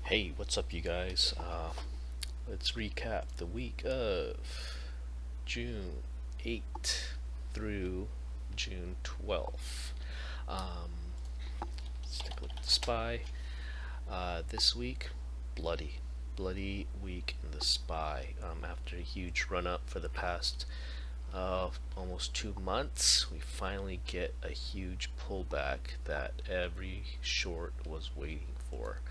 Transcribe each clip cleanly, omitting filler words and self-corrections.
Hey, what's up, you guys? Let's recap the week of June 8th through June 12th. Let's take a look at the SPY. This week, bloody week in the SPY. After a huge run up for the past almost 2 months, we finally get a huge pullback that every short was waiting for.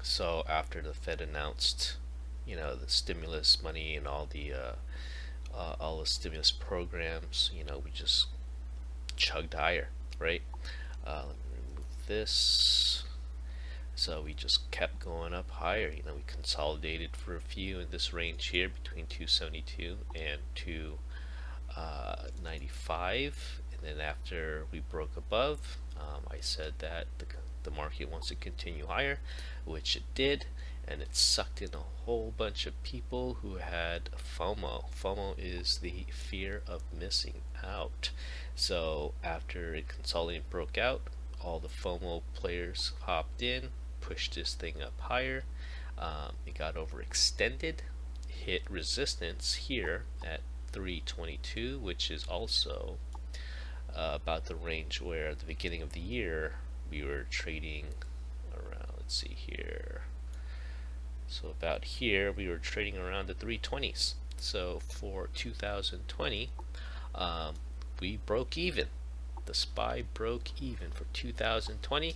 So after the Fed announced, the stimulus money and all the stimulus programs, we just chugged higher, right? Let me remove this. So we just kept going up higher. We consolidated for a few in this range here between 272 and 295, and then after we broke above, I said that the market wants to continue higher, which it did, and it sucked in a whole bunch of people who had FOMO. FOMO is the fear of missing out. So after it consolidated and broke out, all the FOMO players hopped in, pushed this thing up higher. It got overextended, hit resistance here at 322, which is also about the range where at the beginning of the year we were trading around. Let's see here. So about here we were trading around the 320s. So for 2020, we broke even. The SPY broke even for 2020,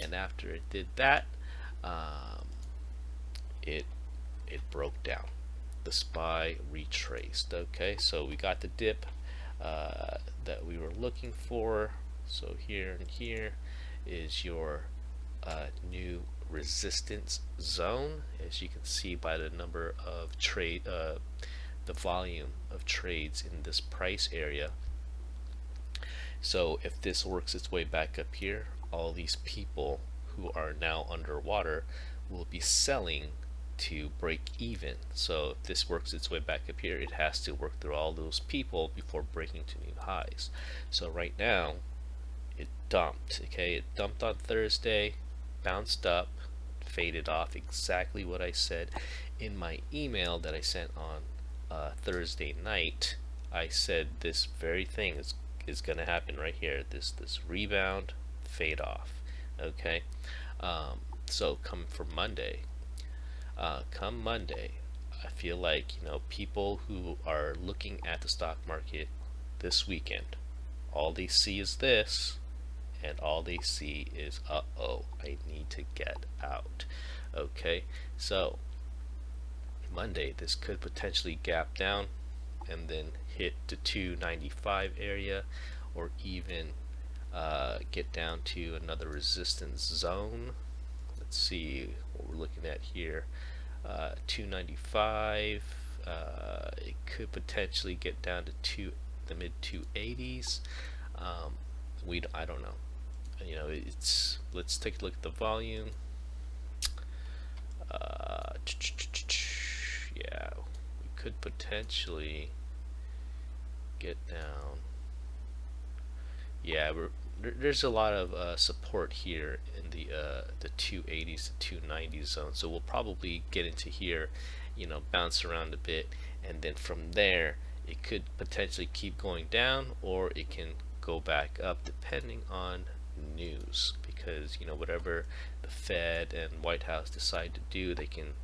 and after it did that, it broke down. The SPY retraced. Okay, so we got the dip that we were looking for. So here and here is your new resistance zone, as you can see by the number of the volume of trades in this price area. So if this works its way back up here, all these people who are now underwater will be selling to break even. So if this works its way back up here, it has to work through all those people before breaking to new highs. So right now it dumped. Okay, it dumped on Thursday, bounced up, faded off, exactly what I said in my email that I sent on Thursday night. I said this very thing is going to happen right here. This rebound, fade off. Okay, so come Monday, I feel like people who are looking at the stock market this weekend, all they see is this, and all they see is uh-oh, I need to get out. Okay, so Monday this could potentially gap down and then hit the 295 area, or even get down to another resistance zone. Let's see what we're looking at here. 295. It could potentially get down to the mid 280s. I don't know. Let's take a look at the volume. Yeah, we could potentially get down. Yeah, there's a lot of support here in the 280s to 290s zone, so we'll probably get into here, bounce around a bit, and then from there it could potentially keep going down, or it can go back up depending on news, because whatever the Fed and White House decide to do, they can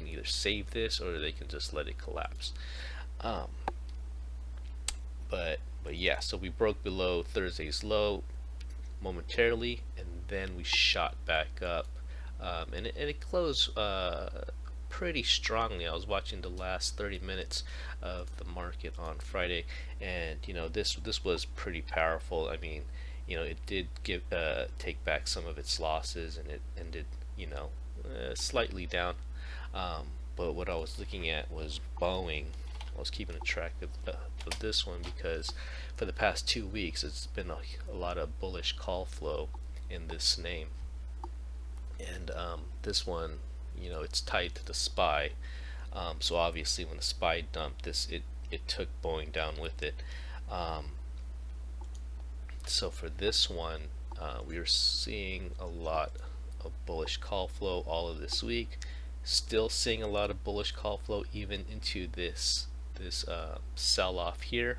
either save this or they can just let it collapse. But yeah, so we broke below Thursday's low momentarily, and then we shot back up, and it closed pretty strongly. I was watching the last 30 minutes of the market on Friday, and this was pretty powerful. I mean, it did take back some of its losses, and it ended slightly down, but what I was looking at was Boeing. I was keeping a track of this one because for the past 2 weeks it's been a lot of bullish call flow in this name, and this one, it's tied to the SPY, so obviously when the SPY dumped this, it took Boeing down with it. So for this one, We are seeing a lot of bullish call flow all of this week. Still seeing a lot of bullish call flow even into this sell-off here.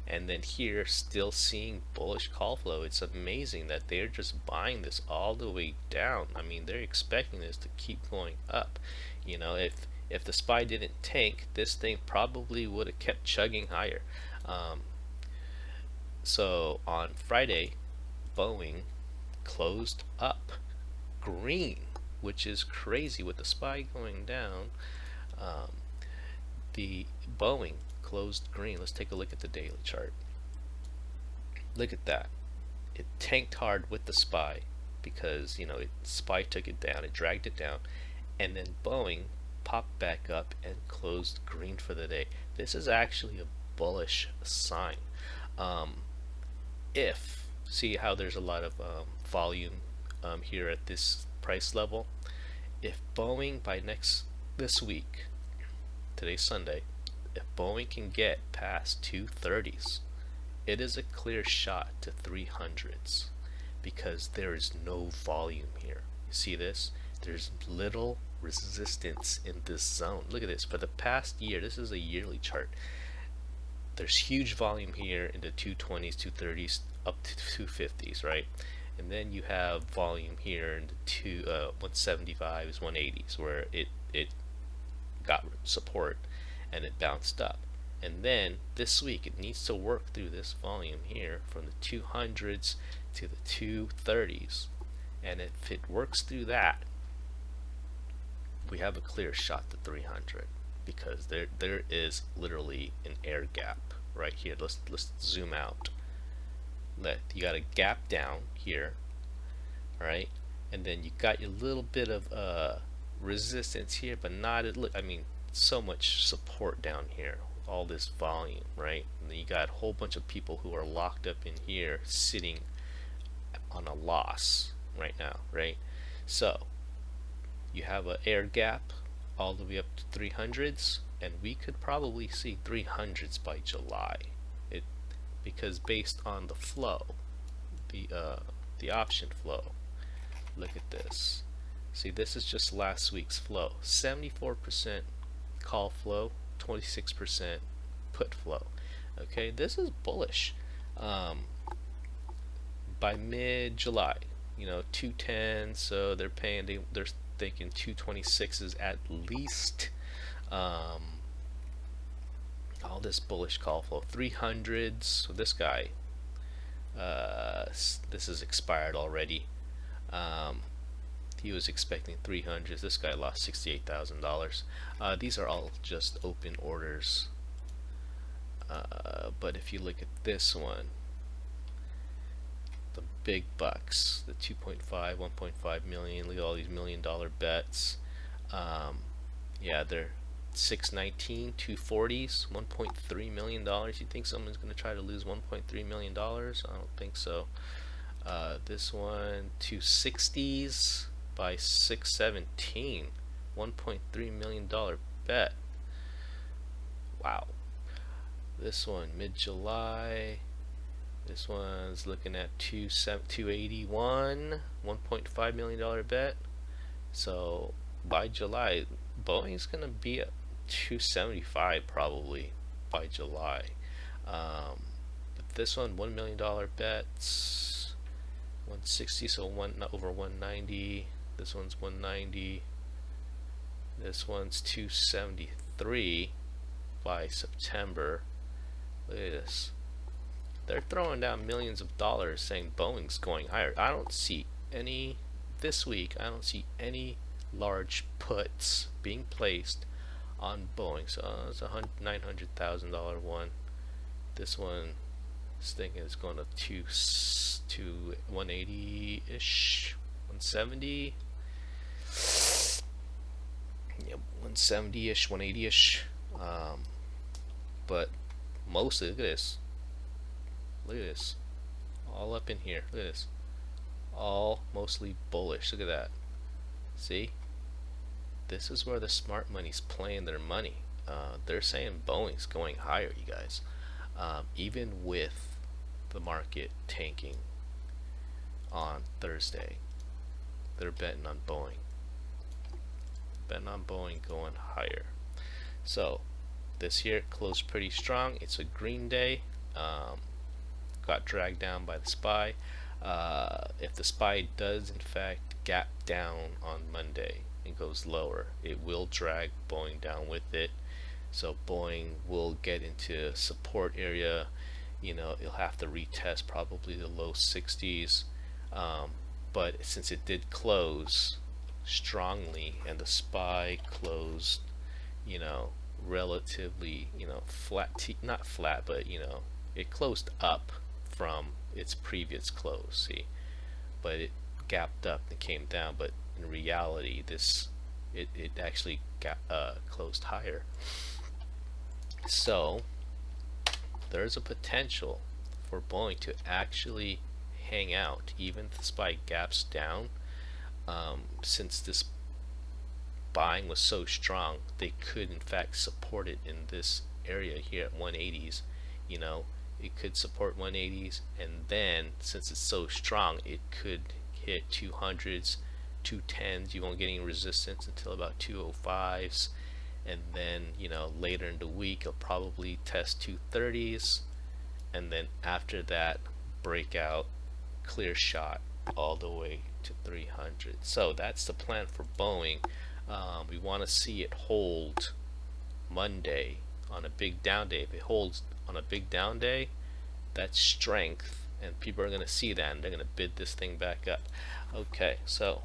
And then here, still seeing bullish call flow. It's amazing that they're just buying this all the way down. I mean, they're expecting this to keep going up. You know, if the SPY didn't tank, this thing probably would have kept chugging higher. So on Friday, Boeing closed up green, which is crazy with the SPY going down. The Boeing closed green. Let's take a look at the daily chart. Look at that. It tanked hard with the SPY because, you know, SPY took it down, it dragged it down, and then Boeing popped back up and closed green for the day. This is actually a bullish sign. See how there's a lot of volume here at this price level. If Boeing by this week, today's Sunday, if Boeing can get past 230s, it is a clear shot to 300s because there is no volume here. You see this? There's little resistance in this zone. Look at this. For the past year, this is a yearly chart. There's huge volume here in the 220s, 230s, up to 250s, right? And then you have volume here in the 175s, 180s, where it got support and it bounced up. And then this week it needs to work through this volume here from the 200s to the 230s, and if it works through that, we have a clear shot to 300 because there is literally an air gap right here. Let's zoom out. You got a gap down here, right? And then you got your little bit of resistance here, but not I mean, so much support down here, all this volume, right? And then you got a whole bunch of people who are locked up in here sitting on a loss right now, right? So you have an air gap all the way up to 300s, and we could probably see 300s by July, because based on the flow, the option flow. Look at this. See, this is just last week's flow. 74% call flow, 26% put flow. Okay, this is bullish. By mid-July, you know, 210, so they're thinking 226s at least. All this bullish call flow, 300s. So this guy, this is expired already. He was expecting 300s. This guy lost $68,000. These are all just open orders. But if you look at this one, the big bucks, the 2.5, 1.5 million, look at all these $1 million bets. Yeah, they're 619, 240s, $1.3 million. You think someone's going to try to lose $1.3 million? I don't think so. This one, 260s by 617, $1.3 million bet. Wow. This one, mid-July. This one's looking at 281, $1.5 million bet. So by July, Boeing's going to be at 275 probably by July. But this one, $1 million bets, 160, so over 190. This one's 190. This one's 273 by September. Look at this. They're throwing down millions of dollars saying Boeing's going higher. I don't see any, this week, I don't see any large puts being placed on Boeing. So it's a $900,000 one. This one, this thing is going up to 180-ish, 170. Yeah, 170-ish, 180-ish. But mostly, look at this. Look at this. All up in here. Look at this. All mostly bullish. Look at that. See? This is where the smart money's playing their money. They're saying Boeing's going higher, you guys. Even with the market tanking, on Thursday. They're betting on Boeing. Betting on Boeing going higher. So this here closed pretty strong. It's a green day. Got dragged down by the SPY. If the SPY does in fact gap down on Monday and goes lower, it will drag Boeing down with it. So Boeing will get into support area. You know, it'll have to retest probably the low 60s. But since it did close strongly and the SPY closed, you know, relatively, you know, flat, not flat, but you know, it closed up from its previous close, see, but it gapped up and came down, but in reality it actually closed higher. So there's a potential for Boeing to actually hang out even if the SPY gaps down. Since this buying was so strong, they could in fact support it in this area here at 180s. You know, it could support 180s, and then since it's so strong, it could hit 200s, 210s. You won't get any resistance until about 205s, and then, you know, later in the week it'll probably test 230s, and then after that, breakout, clear shot all the way to 300. So that's the plan for Boeing. We want to see it hold Monday on a big down day. If it holds on a big down day, that's strength, and people are going to see that and they're going to bid this thing back up. Okay, so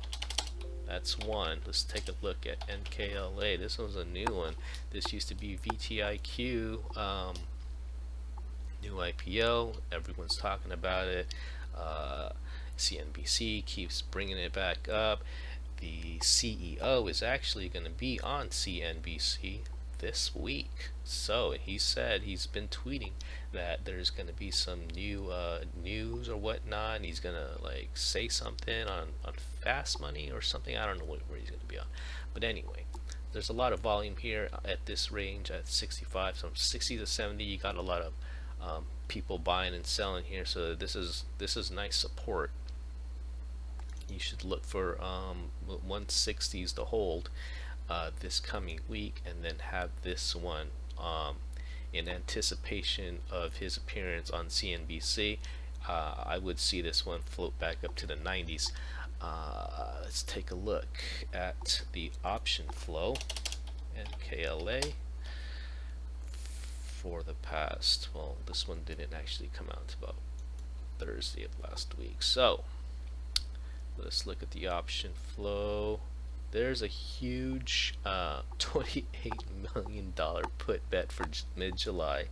that's one. Let's take a look at NKLA. This one's a new one. This used to be VTIQ, new IPO. Everyone's talking about it. CNBC keeps bringing it back up. The CEO is actually going to be on CNBC this week. So he said, he's been tweeting that there's going to be some new news or whatnot, and he's going to like say something on fast money or something. I don't know where he's going to be on. But anyway, there's a lot of volume here at this range at 65. So from 60 to 70, you got a lot of people buying and selling here. So this is nice support. You should look for 160s to hold this coming week, and then have this one in anticipation of his appearance on CNBC. I would see this one float back up to the 90s. Let's take a look at the option flow, NKLA, for the past, well, this one didn't actually come out about Thursday of last week. So let's look at the option flow. There's a huge $28 million put bet for mid-July,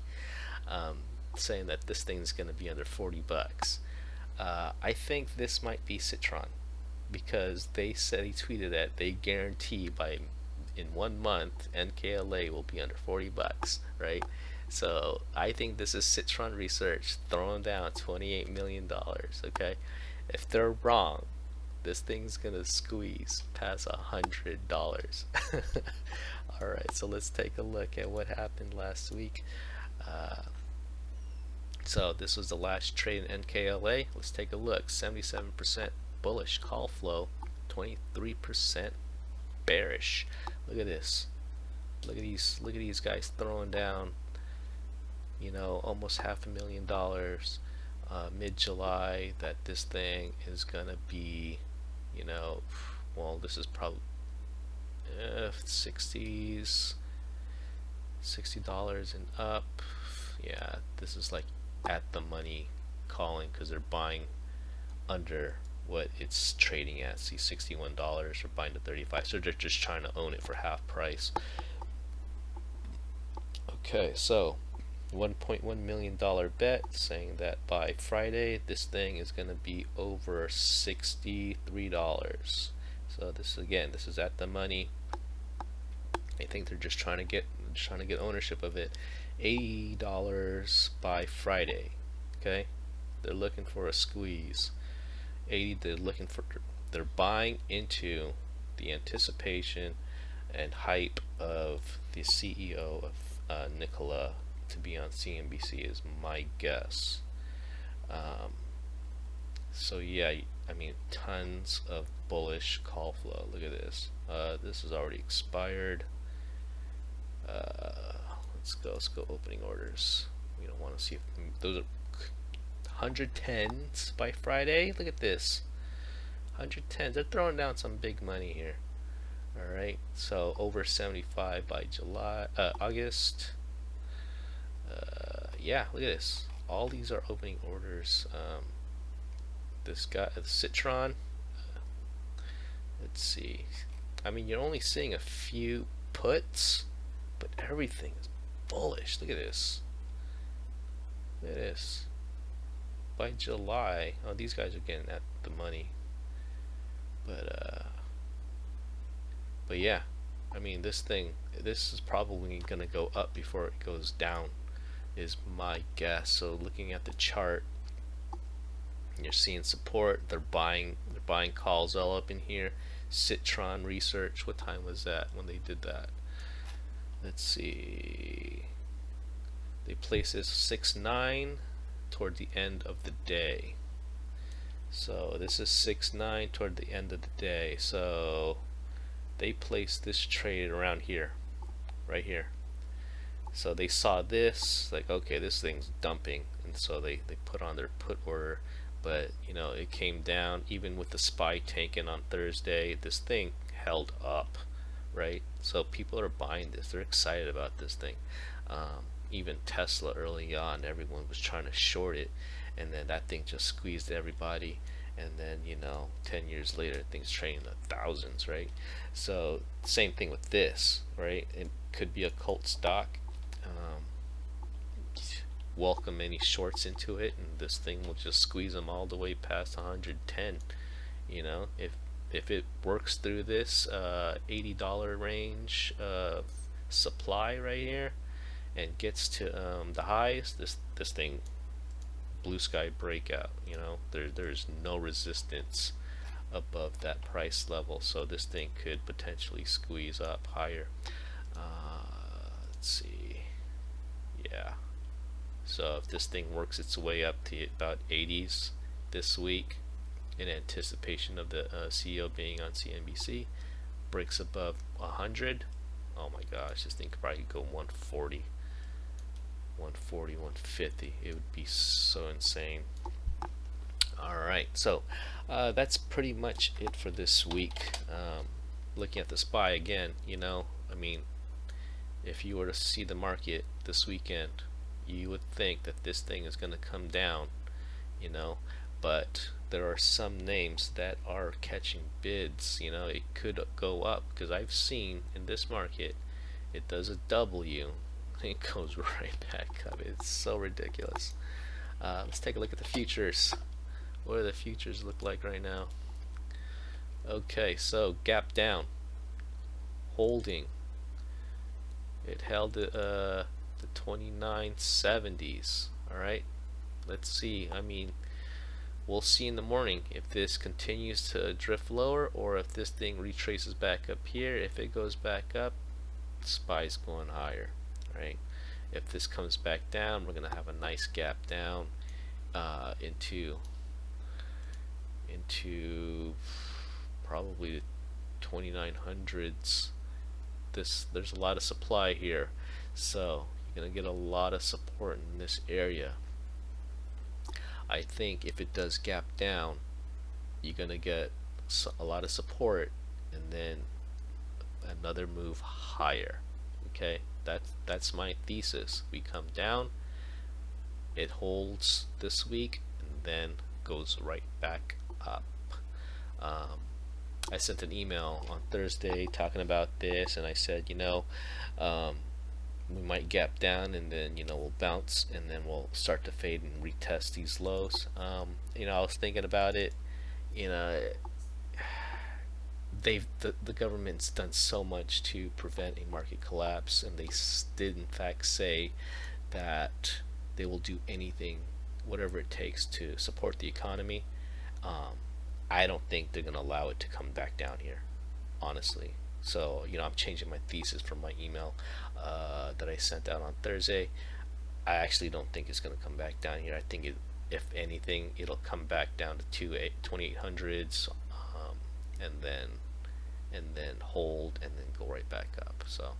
saying that this thing's going to be under 40 bucks. I think this might be Citron, because they said, he tweeted that they guarantee in 1 month NKLA will be under 40 bucks, right? So I think this is Citron Research throwing down $28 million, okay? If they're wrong, this thing's gonna squeeze past $100. Alright, so let's take a look at what happened last week. So this was the last trade in NKLA. Let's take a look. 77% bullish call flow, 23% bearish. Look at this. Look at these guys throwing down, you know, almost $500,000 mid-July, that this thing is gonna be, you know, well, this is probably 60s, $60 and up. Yeah, this is like at the money calling, because they're buying under what it's trading at. See, $61 or buying to 35, so they're just trying to own it for half price. Okay, so $1.1 million bet saying that by Friday this thing is going to be over $63. So this, again, this is at the money. I think they're just trying to get ownership of it. $80 by Friday. Okay, they're looking for a squeeze. 80. They're buying into the anticipation and hype of the CEO of NKLA to be on CNBC is my guess. So yeah, I mean, tons of bullish call flow. Look at this. This is already expired. Let's go opening orders. We don't want to see if those are 110s by Friday. Look at this. 110s. They're throwing down some big money here. All right. So over 75 by August. Yeah, look at this. All these are opening orders. This guy, Citron. Let's see. I mean, you're only seeing a few puts, but everything is bullish. Look at this. Look at this. By July, oh, these guys are getting at the money. But yeah, I mean, this is probably gonna go up before it goes down, is my guess. So looking at the chart, you're seeing support. They're buying calls all up in here. Citron Research. What time was that when they did that? Let's see. They placed this 6-9 toward the end of the day. So this is 6-9 toward the end of the day. So they placed this trade around here, right here. So they saw this, like, okay, this thing's dumping, and so they put on their put order. But you know, it came down. Even with the SPY tanking on Thursday, this thing held up, right? So people are buying this. They're excited about this thing. Even Tesla early on, everyone was trying to short it, and then that thing just squeezed everybody. And then, you know, 10 years later, things trading in the thousands, right? So same thing with this, right? It could be a cult stock. Welcome any shorts into it, and this thing will just squeeze them all the way past 110. You know, if it works through this $80 range supply right here and gets to the highs, this thing, blue sky breakout. You know, there's no resistance above that price level, so this thing could potentially squeeze up higher. Let's see. Yeah. So if this thing works its way up to about 80s this week, in anticipation of the CEO being on CNBC, breaks above 100, oh my gosh, this thing could probably go 140, 150. It would be so insane. Alright, so that's pretty much it for this week. Looking at the SPY again, you know, I mean, if you were to see the market this weekend, you would think that this thing is going to come down, you know, but there are some names that are catching bids. You know, it could go up, because I've seen in this market, it does a W, it goes right back up. It's so ridiculous. Let's take a look at the futures. What do the futures look like right now? Okay, so gap down, holding. It held the 2970s. All right, let's see. I mean, we'll see in the morning if this continues to drift lower, or if this thing retraces back up here. If it goes back up, SPY's going higher, right? If this comes back down, we're gonna have a nice gap down into probably the 2900s. There's a lot of supply here, so you're gonna get a lot of support in this area. I think if it does gap down, you're gonna get a lot of support, and then another move higher. Okay, that's my thesis. We come down, it holds this week, and then goes right back up. I sent an email on Thursday talking about this, and I said, you know, we might gap down, and then, you know, we'll bounce, and then we'll start to fade and retest these lows. You know, I was thinking about it. You know, the government's done so much to prevent a market collapse, and they did in fact say that they will do anything, whatever it takes, to support the economy. I don't think they're going to allow it to come back down here, honestly. So, you know, I'm changing my thesis from my email that I sent out on Thursday. I actually don't think it's going to come back down here. I think if anything, it'll come back down to 2800s, and then hold and then go right back up. So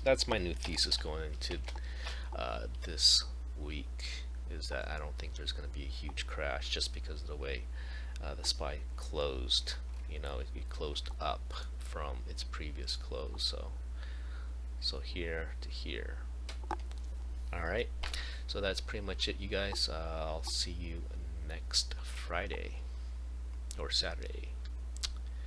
that's my new thesis going into this week, is that I don't think there's going to be a huge crash just because of the way the SPY closed. You know, it closed up from its previous close. So here to here. All right. So that's pretty much it, you guys. I'll see you next Friday or Saturday.